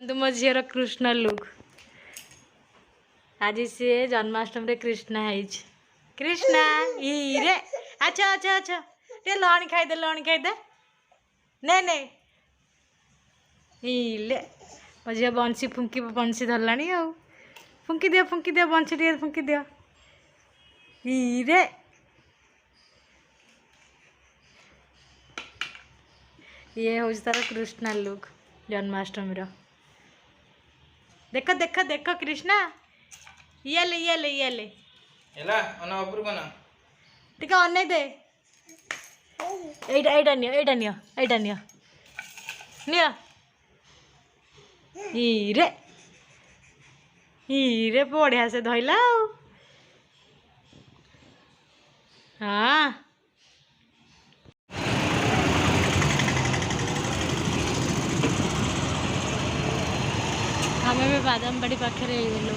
तुम झीर कृष्ण लुक आज सी जन्माष्टमी कृष्ण है कृष्णा रे अच्छा अच्छा अच्छा टे लहणी खाईदे नहीं नहीं ले मो झी बंशी फुंकी बंशी धरला फुंकी दियो बंशी टे फुंकी दियो रे ये हूँ तार कृष्णा लुक जन्माष्टमी देख देख देख कृष्णा ये ले एला अना ऊपर बना टिके अनै दे एटा नियो हीरे बढ़िया से धइला हाँ आम भी बादाम बाड़ी पाखे गलु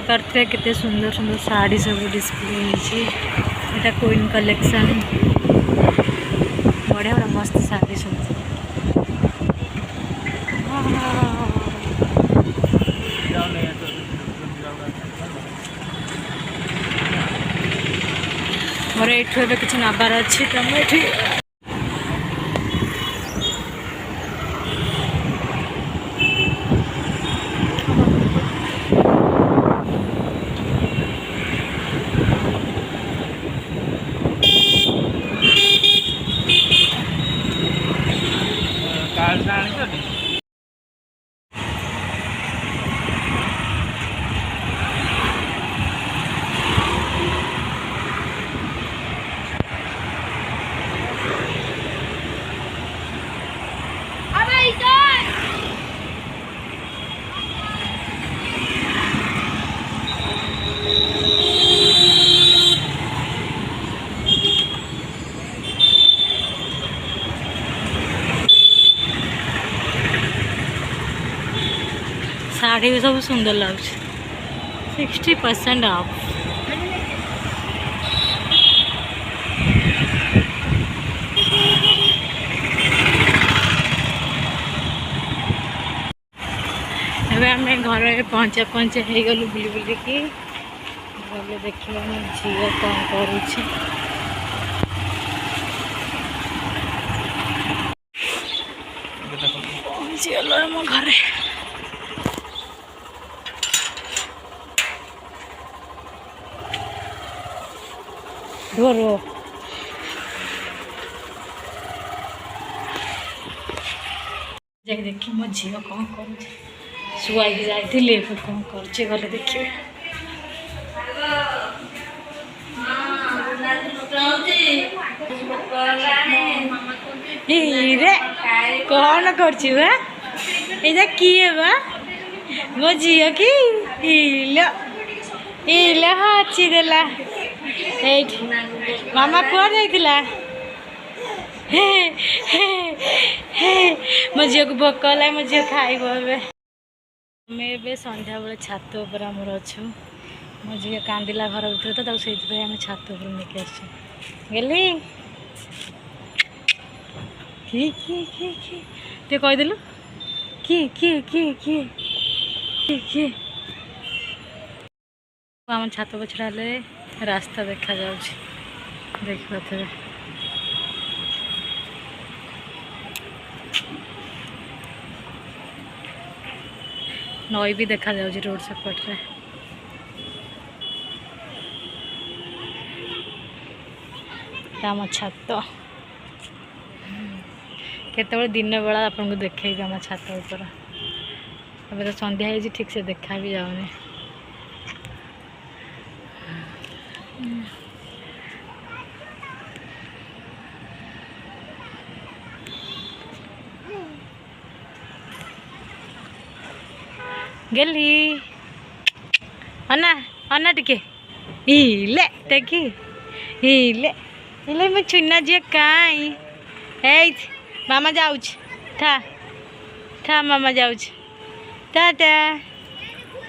पार्थे केते सुंदर सुंदर साड़ी सब डिस्प्ले होता क्वीन कलेक्शन बढ़िया बड़ा मस्त साड़ी सब मोर ये किसी नबार अच्छी तो मुझे साड़ी भी सब सुंदर लगे 60% ऑफ आम घर पहुँचा हो गलु बुली बुलिकी गले देखिए मो झी कौन करुच्छे मो घर रो देखी मो झी कौन कर शुआई जाइए कौन कर गले देखिए रे कौन कर किए बा मो झी कि हाची देला मामा कुआ जाइला मो झी को भोक है मो झी खाइब ए संध्या बेले छात उपर आमर अच्छु मो झी कांदिला घर भर तो से आम छात उपर लेके आसली ते कहीदेलु किए आम छात पर छड़ाले रास्ता देखा देख पारे नई भी देखा जाऊँ रोड सेपटे आम छात केत दिन बेला आपको देखे आम छात ऊपर अब तो संध्या हो ठीक से देखा भी जाऊनी गली अन्ना अन्ना टिके हिले देखी हिले हिले मैं चुना जी कहीं मामा जाऊच था था मामा जाऊच टाटा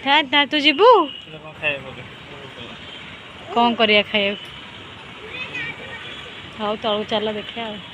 टाटा तू जीबू कौन करिया खाइब हाँ तलू चल देखिए